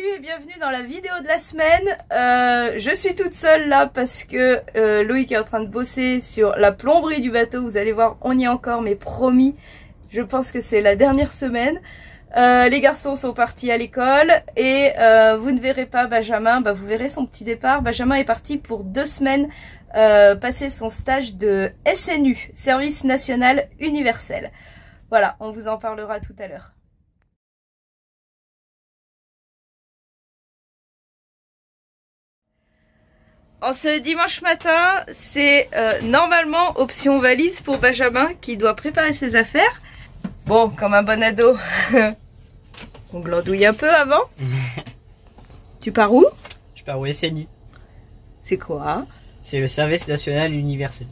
Salut et bienvenue dans la vidéo de la semaine. Je suis toute seule là parce que Loïc est en train de bosser sur la plomberie du bateau. Vous allez voir, on y est encore, mais promis, je pense que c'est la dernière semaine. Les garçons sont partis à l'école et vous ne verrez pas Benjamin, vous verrez son petit départ. Benjamin est parti pour 2 semaines passer son stage de SNU, Service National Universel. Voilà, on vous en parlera tout à l'heure. En ce dimanche matin, c'est normalement option valise pour Benjamin qui doit préparer ses affaires. Bon, comme un bon ado, on glandouille un peu avant. Tu pars où? Je pars au SNU. C'est quoi? C'est le Service National Universel.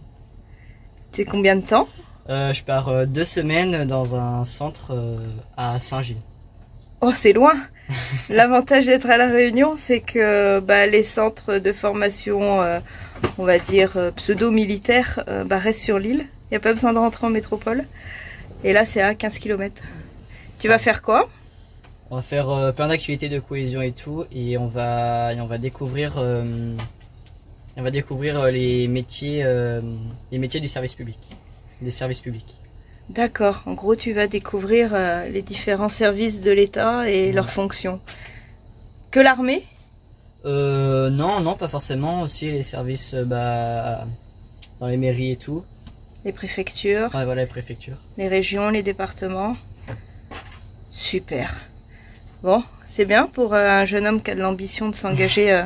C'est combien de temps? Je pars 2 semaines dans un centre à Saint-Gilles. Oh, c'est loin. L'avantage d'être à La Réunion, c'est que les centres de formation, on va dire pseudo-militaires, restent sur l'île. Il n'y a pas besoin de rentrer en métropole. Et là, c'est à 15 km. Tu vas faire quoi? On va faire plein d'activités de cohésion et tout, et on va découvrir les métiers du service public, des services publics. D'accord. En gros, tu vas découvrir les différents services de l'État et leurs fonctions. Que l'armée? Non, pas forcément. Aussi les services dans les mairies et tout. Les préfectures? Ouais, voilà, les préfectures. Les régions, les départements? Super. Bon, c'est bien pour un jeune homme qui a de l'ambition de s'engager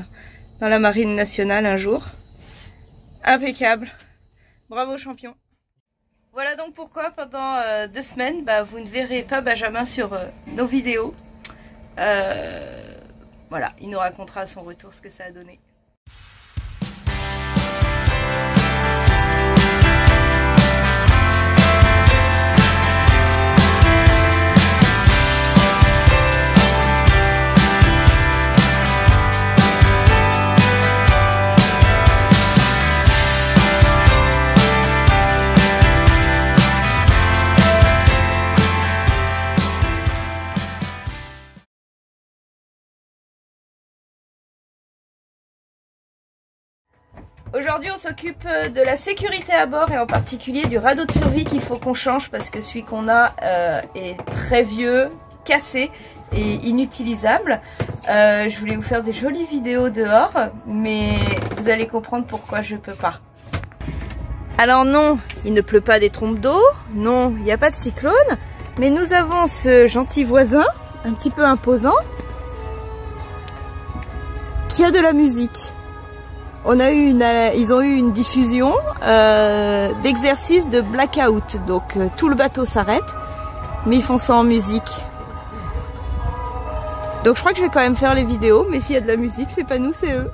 dans la marine nationale un jour. Impeccable. Bravo champion. Voilà donc pourquoi pendant 2 semaines, vous ne verrez pas Benjamin sur nos vidéos. Voilà, il nous racontera à son retour ce que ça a donné. Aujourd'hui, on s'occupe de la sécurité à bord et en particulier du radeau de survie qu'il faut qu'on change parce que celui qu'on a est très vieux, cassé et inutilisable. Je voulais vous faire des jolies vidéos dehors, mais vous allez comprendre pourquoi je peux pas. Alors non, il ne pleut pas des trompes d'eau, non, il n'y a pas de cyclone, mais nous avons ce gentil voisin, un petit peu imposant, qui a de la musique. Ils ont eu une diffusion d'exercices de blackout, donc tout le bateau s'arrête, mais ils font ça en musique. Donc je crois que je vais quand même faire les vidéos, mais s'il y a de la musique, c'est pas nous, c'est eux.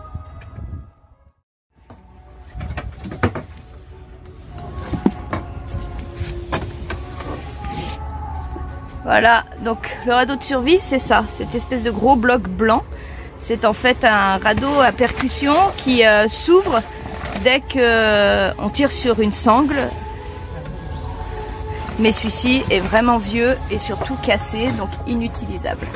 Voilà, donc le radeau de survie, c'est ça, cette espèce de gros bloc blanc. C'est en fait un radeau à percussion qui s'ouvre dès qu'on tire sur une sangle. Mais celui-ci est vraiment vieux et surtout cassé, donc inutilisable.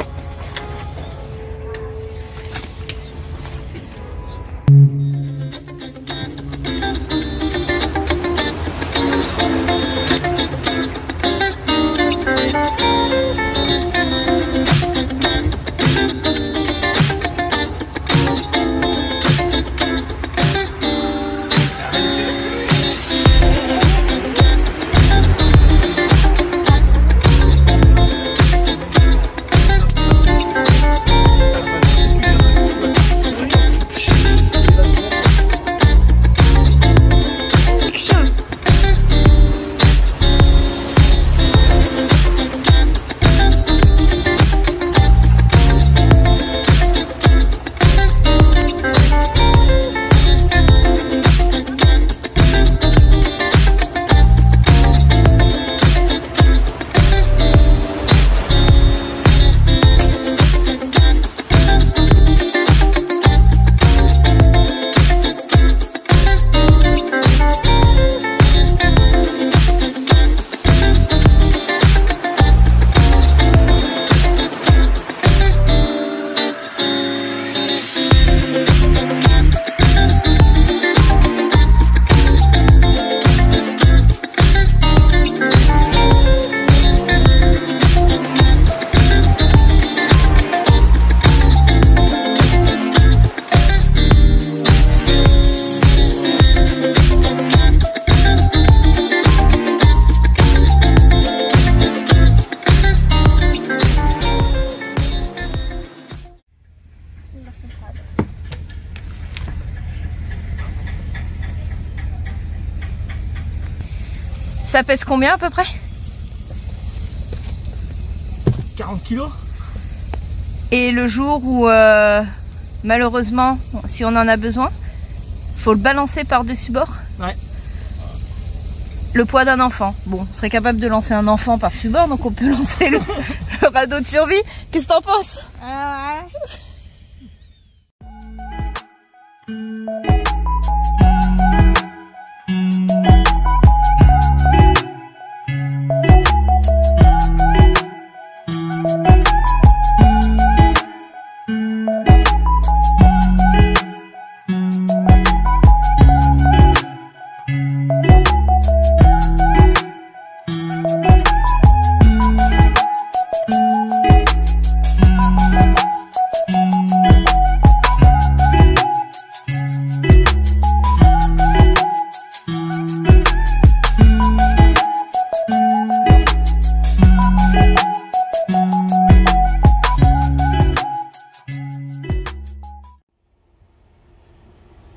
Ça pèse combien à peu près? 40 kilos. Et le jour où malheureusement, si on en a besoin, faut le balancer par-dessus bord? Ouais. Le poids d'un enfant. Bon, on serait capable de lancer un enfant par-dessus bord, donc on peut lancer le radeau de survie. Qu'est-ce que t'en penses?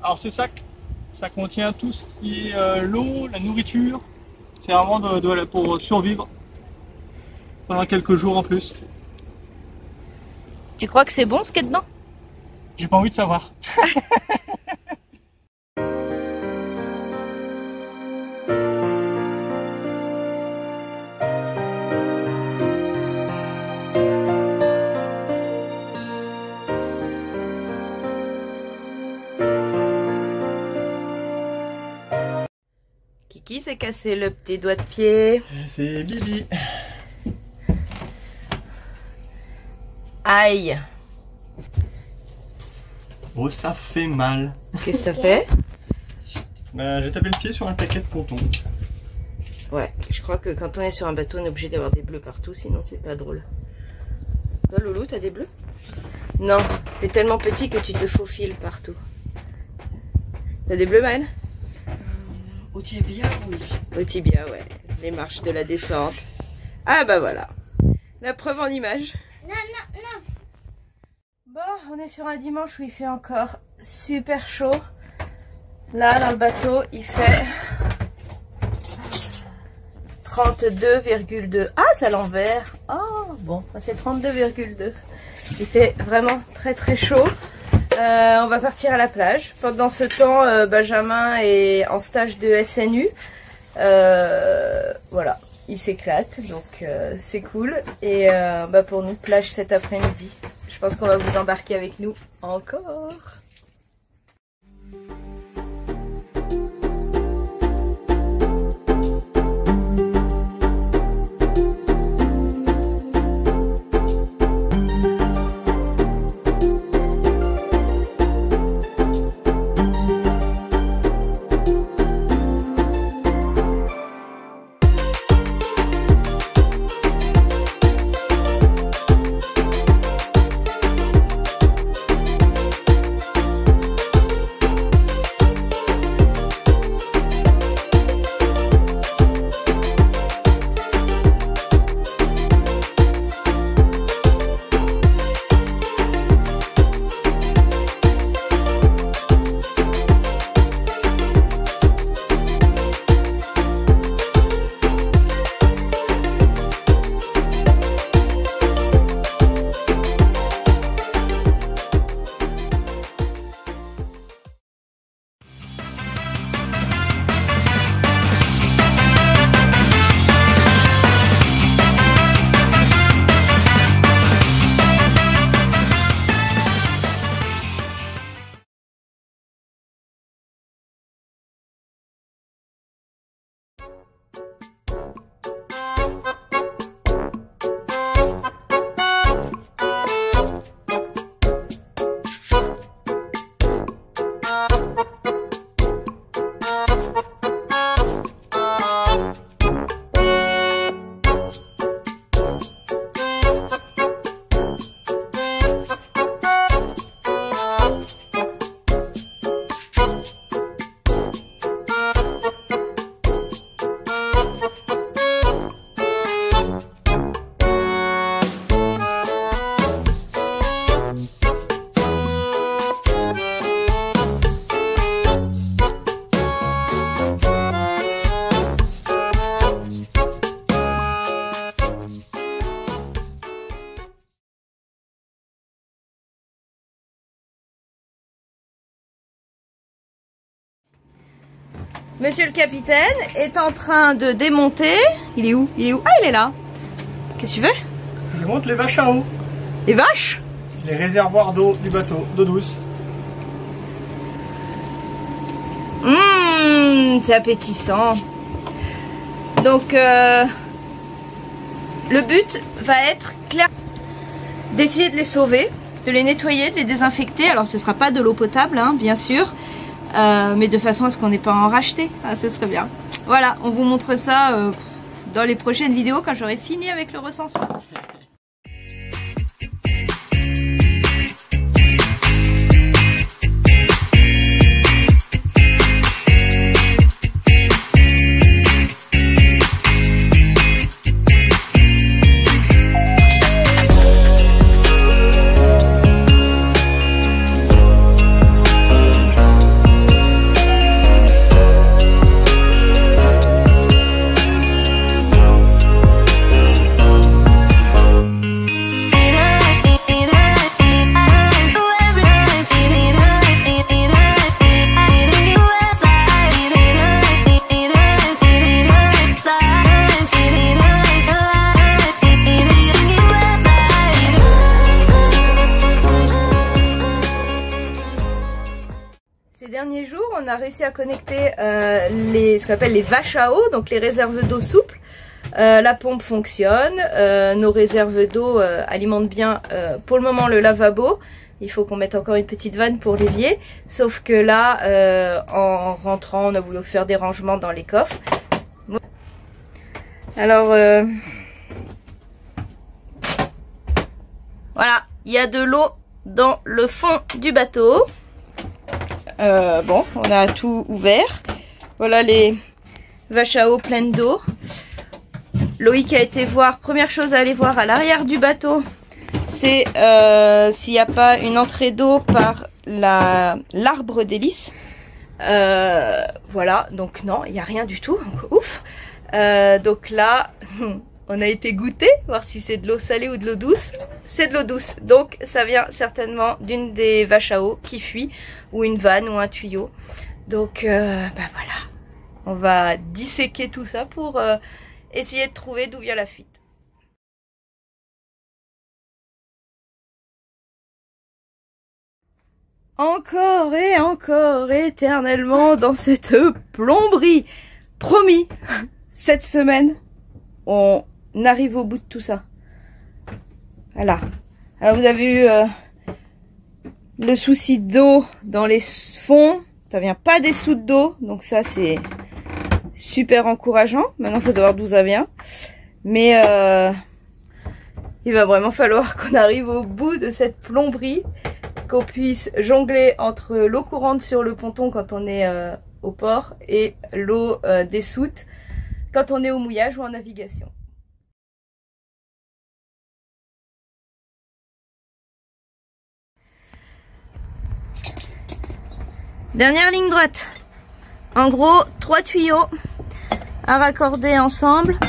Alors ce sac, ça contient tout ce qui est l'eau, la nourriture. C'est vraiment pour survivre pendant quelques jours en plus. Tu crois que c'est bon ce qu'il y a dedans? J'ai pas envie de savoir. Kiki s'est cassé le petit doigt de pied. C'est Bibi. Aïe. Oh, ça fait mal. Qu'est-ce que ça fait? J'ai tapé le pied sur un paquet de pontons. Ouais, je crois que quand on est sur un bateau, on est obligé d'avoir des bleus partout, sinon c'est pas drôle. Toi, Loulou, t'as des bleus? Non, t'es tellement petit que tu te faufiles partout. T'as des bleus, Maëlle? Au tibia, oui. Au tibia, ouais. Les marches de la descente. Ah bah voilà. La preuve en image. Non, non, non. Bon, on est sur un dimanche où il fait encore super chaud. Là, dans le bateau, il fait 32,2. Ah, c'est à l'envers. Oh, bon, c'est 32,2. Il fait vraiment très très chaud. On va partir à la plage. Pendant ce temps, Benjamin est en stage de SNU. Voilà, il s'éclate, donc c'est cool. Et pour nous, plage cet après-midi. Je pense qu'on va vous embarquer avec nous encore. Monsieur le capitaine est en train de démonter. Il est où? Il est où? Ah, il est là. Qu'est-ce que tu veux? Je monte les vaches à eau. Les vaches? Les réservoirs d'eau du bateau, d'eau douce. C'est appétissant. Donc, le but va être clair d'essayer de les sauver, de les nettoyer, de les désinfecter. Alors, ce sera pas de l'eau potable, hein, bien sûr, mais de façon à ce qu'on n'ait pas à en racheter. Ah, ce serait bien. Voilà, on vous montre ça dans les prochaines vidéos quand j'aurai fini avec le recensement. Ces derniers jours, on a réussi à connecter ce qu'on appelle les vaches à eau, donc les réserves d'eau souples. La pompe fonctionne, nos réserves d'eau alimentent bien pour le moment le lavabo. Il faut qu'on mette encore une petite vanne pour l'évier. Sauf que là, en rentrant, on a voulu faire des rangements dans les coffres. Alors, voilà, il y a de l'eau dans le fond du bateau. Bon, on a tout ouvert. Voilà les vaches à eau pleines d'eau. Loïc a été voir, première chose à aller voir à l'arrière du bateau, c'est s'il n'y a pas une entrée d'eau par l'arbre d'hélice. Voilà, donc non, il n'y a rien du tout, donc ouf. Donc là, on a été goûter, voir si c'est de l'eau salée ou de l'eau douce. C'est de l'eau douce, donc ça vient certainement d'une des vaches à eau qui fuit, ou une vanne ou un tuyau. Donc bah voilà, on va disséquer tout ça pour essayer de trouver d'où vient la fuite. Encore et encore, éternellement dans cette plomberie. Promis, cette semaine, on arrive au bout de tout ça. Voilà. Alors vous avez eu le souci d'eau dans les fonds. Ça vient pas des soutes d'eau, donc ça c'est super encourageant. Maintenant, il faut savoir d'où ça vient. Mais il va vraiment falloir qu'on arrive au bout de cette plomberie, qu'on puisse jongler entre l'eau courante sur le ponton quand on est au port et l'eau des soutes quand on est au mouillage ou en navigation. Dernière ligne droite. En gros, 3 tuyaux à raccorder ensemble.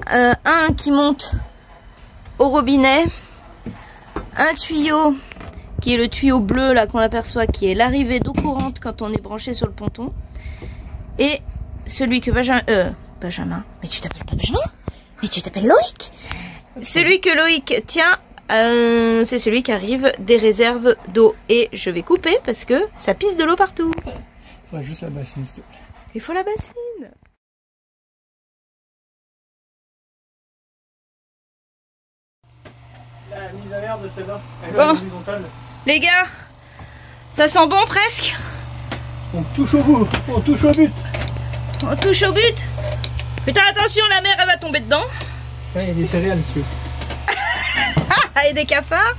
Un qui monte au robinet. Un tuyau qui est le tuyau bleu là qu'on aperçoit, qui est l'arrivée d'eau courante quand on est branché sur le ponton. Et celui que Benjamin, mais tu t'appelles pas Benjamin? Mais tu t'appelles Loïc? Celui que Loïc tient, c'est celui qui arrive des réserves d'eau. Et je vais couper parce que ça pisse de l'eau partout. Faut juste la bassine, s'il te plaît. Il faut la bassine. La mise à l'air de celle-là, elle est Bon. horizontale. Les gars, ça sent bon presque. On touche au bout, on touche au but. On touche au but. Putain, attention, la mer elle va tomber dedans. Ouais, il y a des céréales dessus. Et des cafards.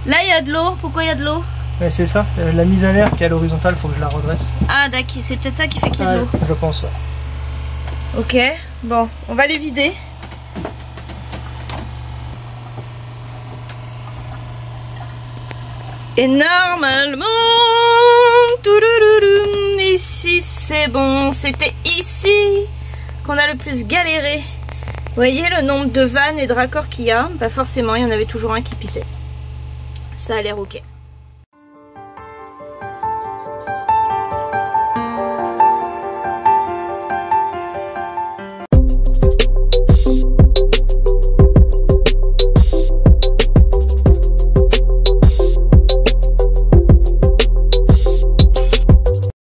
Là il y a de l'eau. Pourquoi il y a de l'eau? Ouais, c'est ça, la mise à l'air qui est à l'horizontale, faut que je la redresse. Ah d'accord, c'est peut-être ça qui fait qu'il y a de l'eau. Je pense. Ouais. Ok, bon, on va les vider. Et normalement, ici c'est bon. C'était ici qu'on a le plus galéré. Vous voyez le nombre de vannes et de raccords qu'il y a? Bah forcément, il y en avait toujours un qui pissait. Ça a l'air ok.